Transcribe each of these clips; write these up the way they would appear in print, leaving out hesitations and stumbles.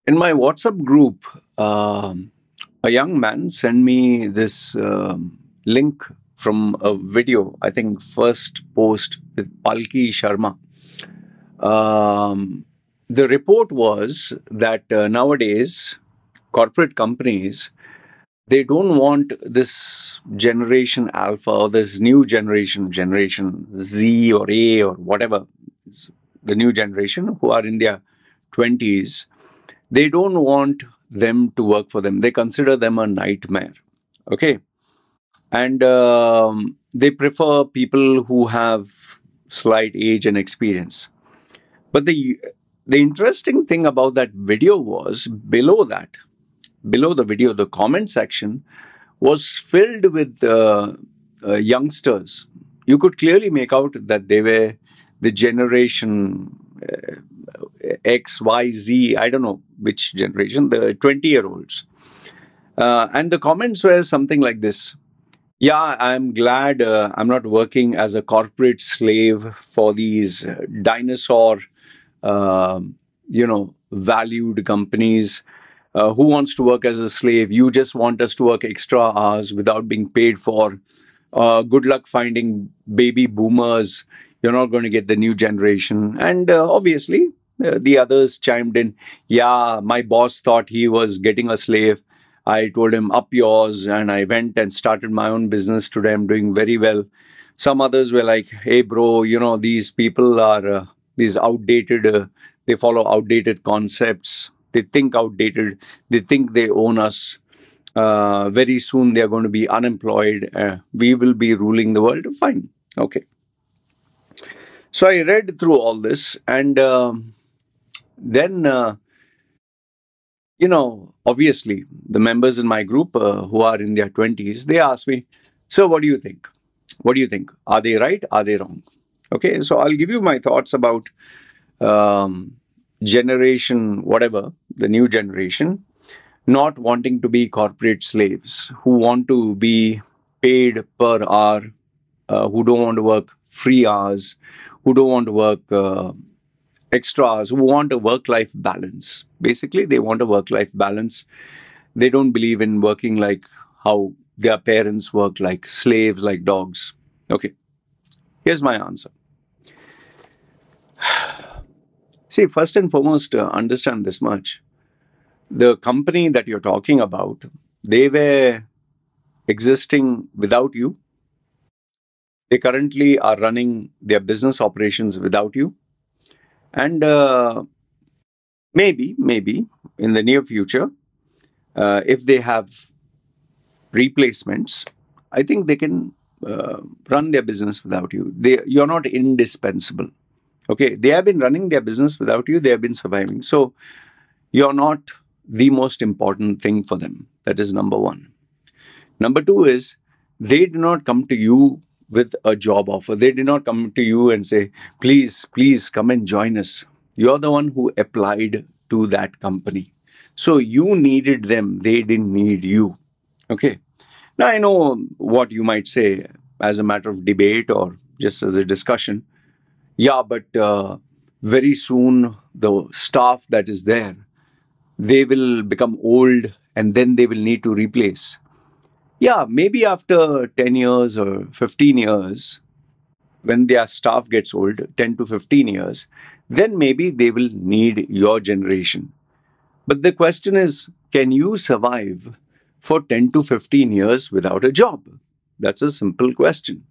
In my WhatsApp group, a young man sent me this link from a video, I think first post with Palki Sharma. The report was that nowadays corporate companies, they don't want this generation alpha or this new generation Z or A or whatever, the new generation who are in their 20s. They don't want them to work for them. They consider them a nightmare. Okay. And they prefer people who have slight age and experience. But the interesting thing about that video was below the video, the comment section was filled with youngsters. You could clearly make out that they were the generation X, Y, Z, I don't know which generation, the 20-year-olds. And the comments were something like this. Yeah, I'm glad I'm not working as a corporate slave for these dinosaur, valued companies. Who wants to work as a slave? You just want us to work extra hours without being paid for. Good luck finding baby boomers. You're not going to get the new generation. And obviously, the others chimed in. Yeah, my boss thought he was getting a slave. I told him, up yours. And I went and started my own business. Today, I'm doing very well. Some others were like, hey, bro, these people are these outdated, they follow outdated concepts. They think outdated. They think they own us. Very soon, they're going to be unemployed. We will be ruling the world. Fine. Okay. So I read through all this, and then, obviously, the members in my group who are in their 20s, they asked me, so what do you think? What do you think? Are they right? Are they wrong? Okay, so I'll give you my thoughts about generation, whatever, the new generation, not wanting to be corporate slaves, who want to be paid per hour, who don't want to work free hours, who don't want to work extra hours, who want a work-life balance. Basically, they want a work-life balance. They don't believe in working like how their parents work, like slaves, like dogs. Okay, here's my answer. See, first and foremost, understand this much. The company that you're talking about, they were existing without you. They currently are running their business operations without you. And maybe in the near future, if they have replacements, I think they can run their business without you. You're not indispensable. Okay, they have been running their business without you. They have been surviving. So you're not the most important thing for them. That is number one. Number two is they do not come to you with a job offer. They did not come to you and say, please, please come and join us. You're the one who applied to that company. So you needed them. They didn't need you. Okay. Now, I know what you might say as a matter of debate or just as a discussion. Yeah, but very soon the staff that is there, they will become old and then they will need to replace. Yeah, maybe after 10 years or 15 years, when their staff gets old, 10 to 15 years, then maybe they will need your generation. But the question is, can you survive for 10 to 15 years without a job? That's a simple question.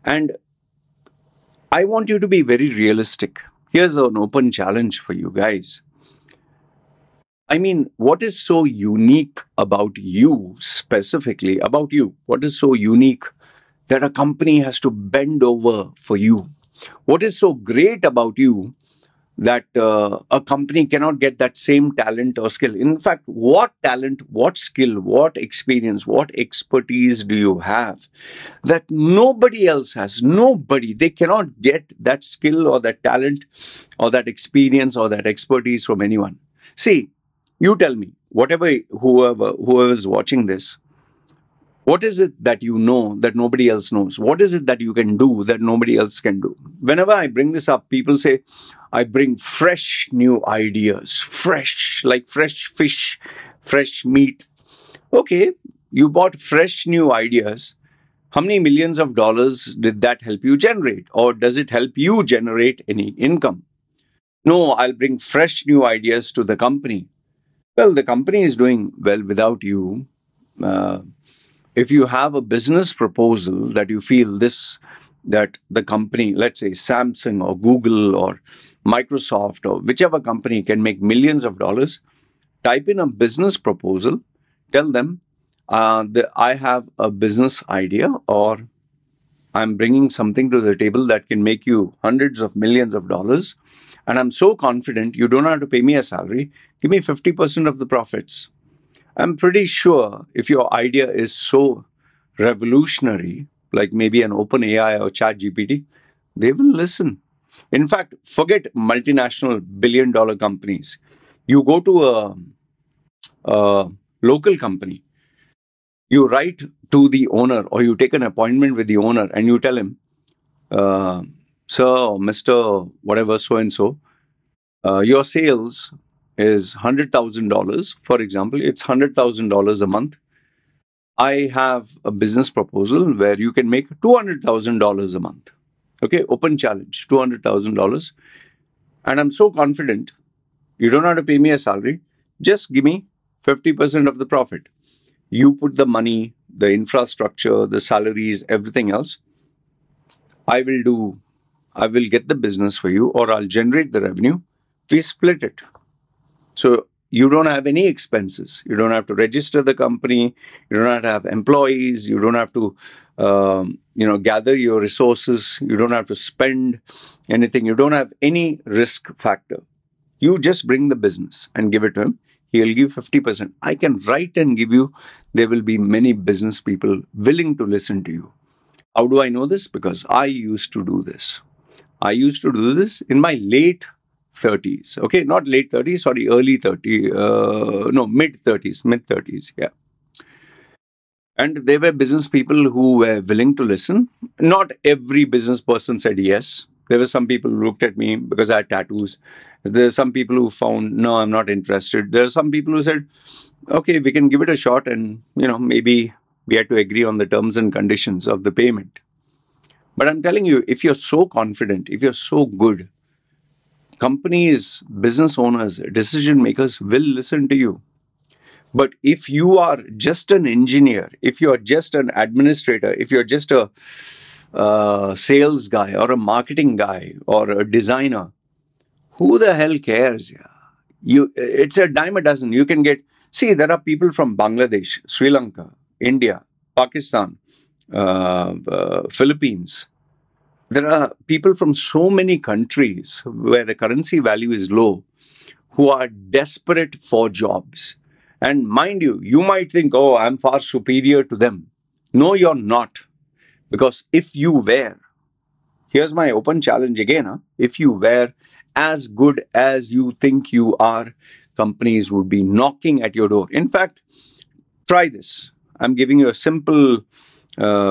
And I want you to be very realistic. Here's an open challenge for you guys. I mean, what is so unique about you, specifically about you? What is so unique that a company has to bend over for you? What is so great about you that a company cannot get that same talent or skill? In fact, what talent, what skill, what experience, what expertise do you have that nobody else has? Nobody. They cannot get that skill or that talent or that experience or that expertise from anyone. See, you tell me, whoever is watching this, What is it that you know that nobody else knows? What is it that you can do that nobody else can do? Whenever I bring this up, people say, I bring fresh new ideas, fresh, like fresh fish, fresh meat. Okay, you bought fresh new ideas. How many millions of dollars did that help you generate? Or does it help you generate any income? No, I'll bring fresh new ideas to the company. Well, the company is doing well without you. If you have a business proposal that you feel that the company, let's say Samsung or Google or Microsoft or whichever company can make millions of dollars, type in a business proposal, tell them that I have a business idea or I'm bringing something to the table that can make you hundreds of millions of dollars. And I'm so confident you don't have to pay me a salary. Give me 50% of the profits. I'm pretty sure if your idea is so revolutionary, like maybe an OpenAI or ChatGPT, they will listen. In fact, forget multinational billion-dollar companies. You go to a local company, you write to the owner or you take an appointment with the owner and you tell him, sir or Mr. whatever, so-and-so, your sales is $100,000. For example, it's $100,000 a month. I have a business proposal where you can make $200,000 a month. Okay, open challenge, $200,000. And I'm so confident, you don't have to pay me a salary. Just give me 50% of the profit. You put the money, the infrastructure, the salaries, everything else. I will get the business for you or I'll generate the revenue. We split it. So you don't have any expenses. You don't have to register the company. You don't have to have employees. You don't have to, gather your resources. You don't have to spend anything. You don't have any risk factor. You just bring the business and give it to him. He'll give 50%. I can write and give you. There will be many business people willing to listen to you. How do I know this? Because I used to do this. I used to do this in my late 30s. Okay, not late 30s, sorry, early 30s. Mid 30s, yeah. And there were business people who were willing to listen. Not every business person said yes. There were some people who looked at me because I had tattoos. There are some people who found, no, I'm not interested. There are some people who said, okay, we can give it a shot and, maybe we had to agree on the terms and conditions of the payment. But I'm telling you, if you're so confident, if you're so good, companies, business owners, decision makers will listen to you. But if you are just an engineer, if you're just an administrator, if you're just a sales guy or a marketing guy or a designer, who the hell cares? It's a dime a dozen. You can get, see, there are people from Bangladesh, Sri Lanka, India, Pakistan, Philippines. There are people from so many countries where the currency value is low who are desperate for jobs. And mind you, you might think, oh, I'm far superior to them. No, you're not. Because if you were, here's my open challenge again, if you were as good as you think you are, companies would be knocking at your door. In fact, try this. I'm giving you a simple,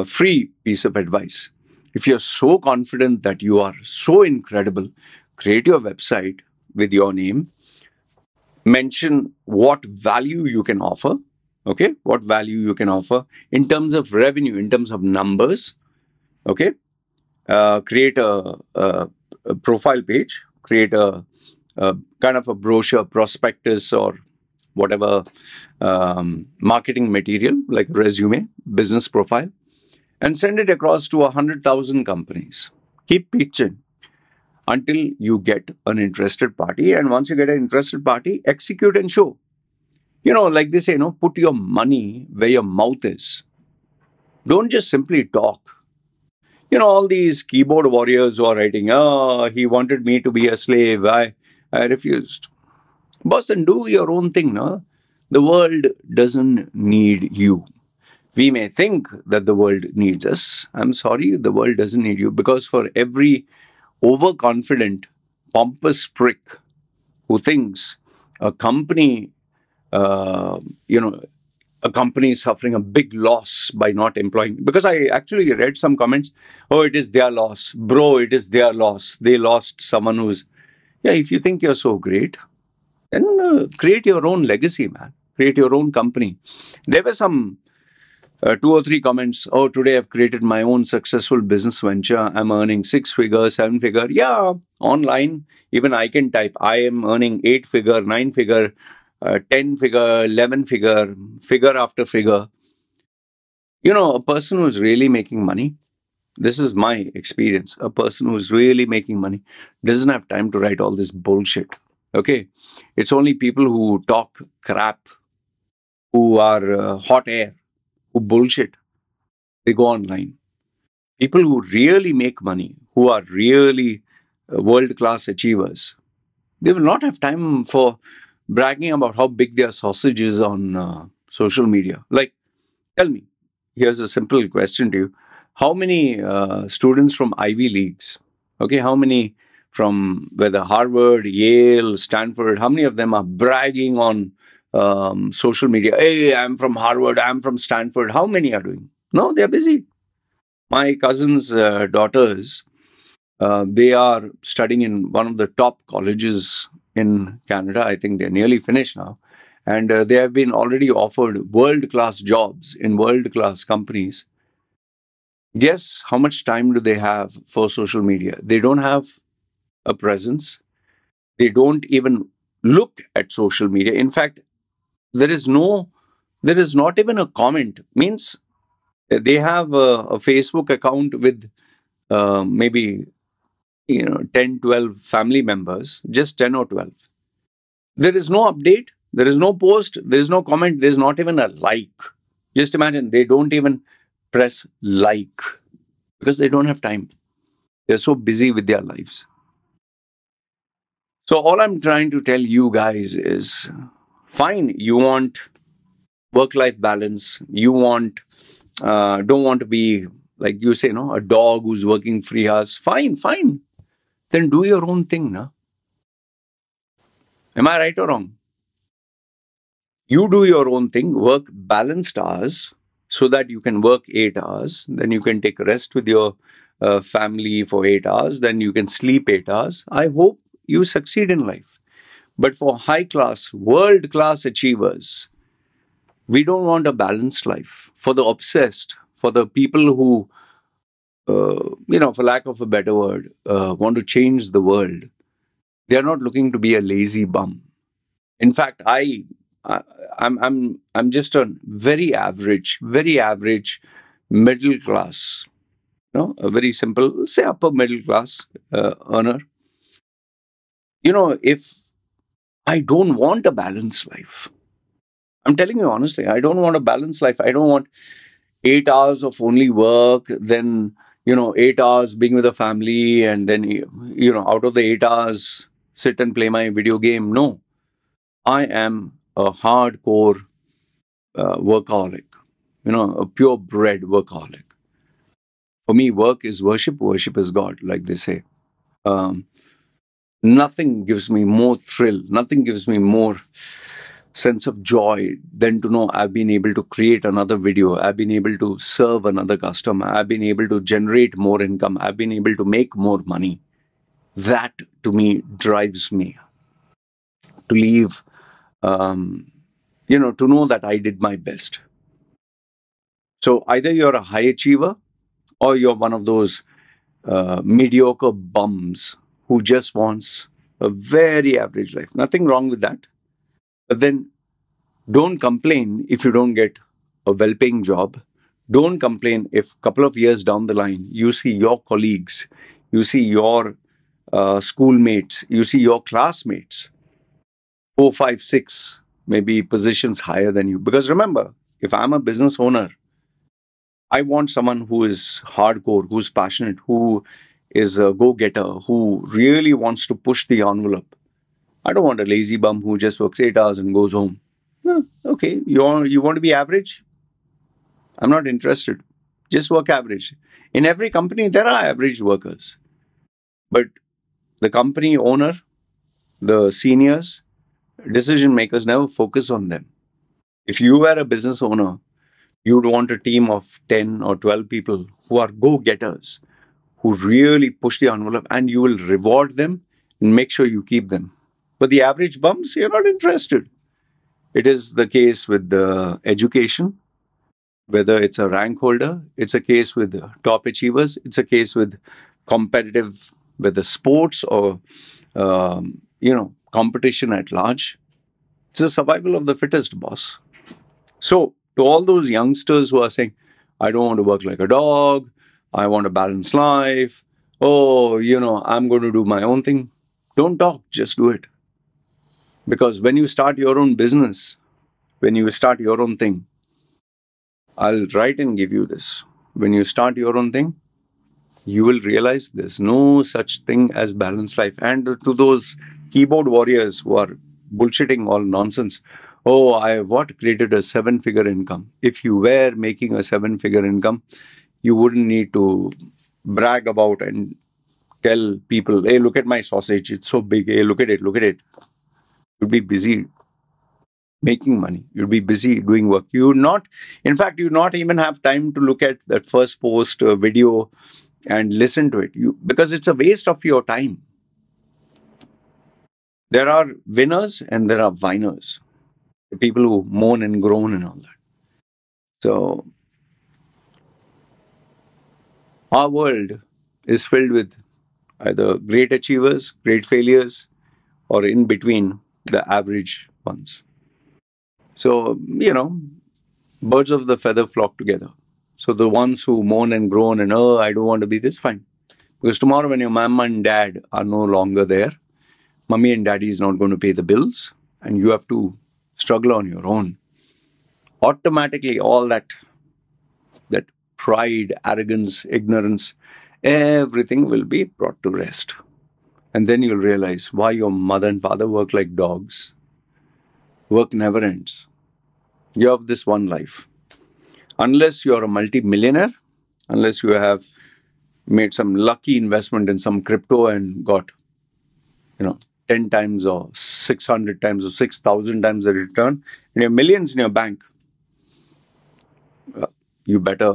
free piece of advice. If you're so confident that you are so incredible, create your website with your name, mention what value you can offer, okay? What value you can offer in terms of revenue, in terms of numbers, okay? Create a profile page, create a kind of a brochure, prospectus or whatever marketing material like resume, business profile, and send it across to 100,000 companies. Keep pitching until you get an interested party. And once you get an interested party, execute and show. Like they say, put your money where your mouth is. Don't just simply talk. All these keyboard warriors who are writing, oh, he wanted me to be a slave. I refused. Boss, then do your own thing, no? The world doesn't need you. We may think that the world needs us. I'm sorry, the world doesn't need you, because for every overconfident, pompous prick who thinks a company, a company is suffering a big loss by not employing. Because I actually read some comments, oh, it is their loss. Bro, it is their loss. They lost someone who's, yeah, if you think you're so great, then create your own legacy, man. Create your own company. There were some 2 or 3 comments. Oh, today I've created my own successful business venture. I'm earning 6-figure, 7-figure. Yeah, online. Even I can type. I am earning 8-figure, 9-figure, 10-figure, 11-figure, figure after figure. You know, a person who's really making money, this is my experience, a person who's really making money doesn't have time to write all this bullshit. Okay? It's only people who talk crap, who are hot air, who bullshit. They go online. People who really make money, who are really world-class achievers, they will not have time for bragging about how big their sausage is on social media. Like, tell me, here's a simple question to you. How many students from Ivy Leagues, okay, how many from whether Harvard, Yale, Stanford, how many of them are bragging on social media? Hey, I'm from Harvard, I'm from Stanford. How many are doing? No, they're busy. My cousin's daughters, they are studying in one of the top colleges in Canada. I think they're nearly finished now. And they have been already offered world-class jobs in world-class companies. Guess how much time do they have for social media? They don't have a presence. They don't even look at social media. In fact, there is not even a comment. Means they have a Facebook account with maybe 10, 12 family members, just 10 or 12. There is no update. There is no post. There is no comment. There is not even a like. Just imagine, they don't even press like because they don't have time. They're so busy with their lives. So all I'm trying to tell you guys is, fine, you want work-life balance. You don't want to be, like you say, a dog who's working 3 hours. Fine. Then do your own thing, na? Am I right or wrong? You do your own thing, work balanced hours so that you can work 8 hours. Then you can take rest with your family for 8 hours. Then you can sleep 8 hours. I hope you succeed in life. But for high-class, world-class achievers, we don't want a balanced life. For the obsessed, for the people who, for lack of a better word, want to change the world, they are not looking to be a lazy bum. In fact, I'm just a very average middle class, a very simple, say upper middle class earner. If I don't want a balanced life, I'm telling you honestly, I don't want a balanced life. I don't want 8 hours of only work, then 8 hours being with a family, and then out of the 8 hours sit and play my video game. No, I am a hardcore workaholic, a purebred workaholic. For me, work is worship, worship is God, like they say. Nothing gives me more thrill, nothing gives me more sense of joy than to know I've been able to create another video, I've been able to serve another customer, I've been able to generate more income, I've been able to make more money. That, to me, drives me to leave, to know that I did my best. So either you're a high achiever or you're one of those mediocre bums who just wants a very average life. Nothing wrong with that. But then don't complain if you don't get a well-paying job. Don't complain if a couple of years down the line, you see your colleagues, you see your schoolmates, you see your classmates, 4, 5, 6, maybe positions higher than you. Because remember, if I'm a business owner, I want someone who is hardcore, who's passionate, who is a go-getter, who really wants to push the envelope. I don't want a lazy bum who just works 8 hours and goes home. Okay, you want to be average? I'm not interested. Just work average. In every company, there are average workers. But the company owner, the seniors, decision makers never focus on them. If you were a business owner, you'd want a team of 10 or 12 people who are go-getters, who really push the envelope, and you will reward them and make sure you keep them. But the average bums, you're not interested. It is the case with the education, whether it's a rank holder, it's a case with top achievers, it's a case with competitive, whether sports or, competition at large. It's the survival of the fittest, boss. So, to all those youngsters who are saying, I don't want to work like a dog, I want a balanced life, I'm going to do my own thing. Don't talk, just do it. Because when you start your own business, when you start your own thing, I'll write and give you this. When you start your own thing, you will realize there's no such thing as balanced life. And to those keyboard warriors who are bullshitting all nonsense, I created a 7-figure income. If you were making a 7-figure income, you wouldn't need to brag about and tell people, hey, look at my sausage, it's so big, hey, look at it. You'd be busy making money. You'd be busy doing work. You not even have time to look at that first post video and listen to it. Because it's a waste of your time. There are winners and there are whiners. The people who moan and groan and all that. So, our world is filled with either great achievers, great failures, or in between the average ones. So, birds of the feather flock together. So the ones who moan and groan and, I don't want to be this, fine. Because tomorrow when your mama and dad are no longer there, mommy and daddy is not going to pay the bills and you have to struggle on your own. Automatically all that pride, arrogance, ignorance, everything will be brought to rest. And then you'll realize why your mother and father work like dogs. Work never ends. You have this one life. Unless you're a multi-millionaire, unless you have made some lucky investment in some crypto and got, 10 times or 600 times or 6,000 times the return, and you have millions in your bank, you better,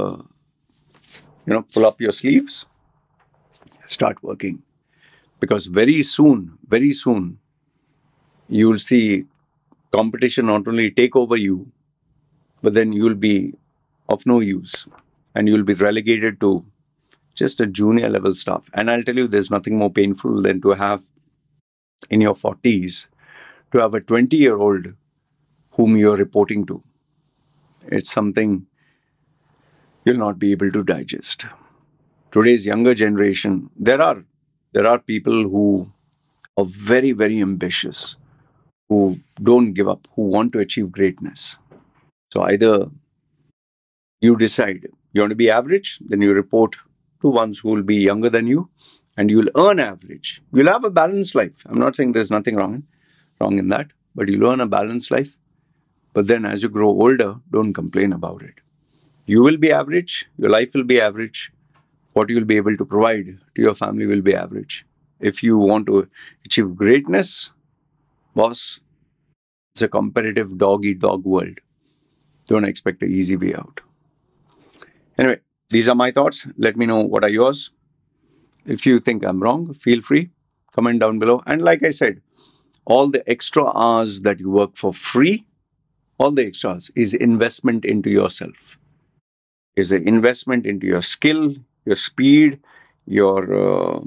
pull up your sleeves, start working. Because very soon, you will see competition not only take over you, but then you will be of no use and you will be relegated to just a junior level stuff. And I'll tell you, there's nothing more painful than to have in your 40s, to have a 20-year-old whom you're reporting to. It's something you'll not be able to digest. Today's younger generation, there are people who are very, very ambitious, who don't give up, who want to achieve greatness. So either you decide you want to be average, then you report to ones who will be younger than you, and you'll earn average. You'll have a balanced life. I'm not saying there's nothing wrong in that, but you'll earn a balanced life. But then as you grow older, don't complain about it. You will be average, your life will be average. What you'll be able to provide to your family will be average. If you want to achieve greatness, boss, it's a competitive dog-eat-dog world. Don't expect an easy way out. Anyway, these are my thoughts. Let me know what are yours. If you think I'm wrong, feel free. Comment down below. And like I said, all the extra hours that you work for free, all the extras is investment into yourself. Is an investment into your skill, your speed, your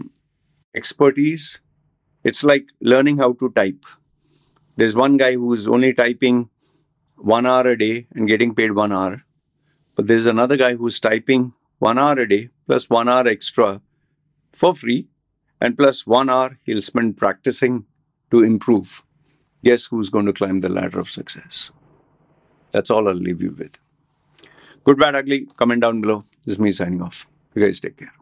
expertise. It's like learning how to type. There's one guy who's only typing 1 hour a day and getting paid 1 hour. But there's another guy who's typing 1 hour a day plus 1 hour extra for free, and plus 1 hour he'll spend practicing to improve. Guess who's going to climb the ladder of success? That's all I'll leave you with. Good, bad, ugly, comment down below. This is me signing off. You guys take care.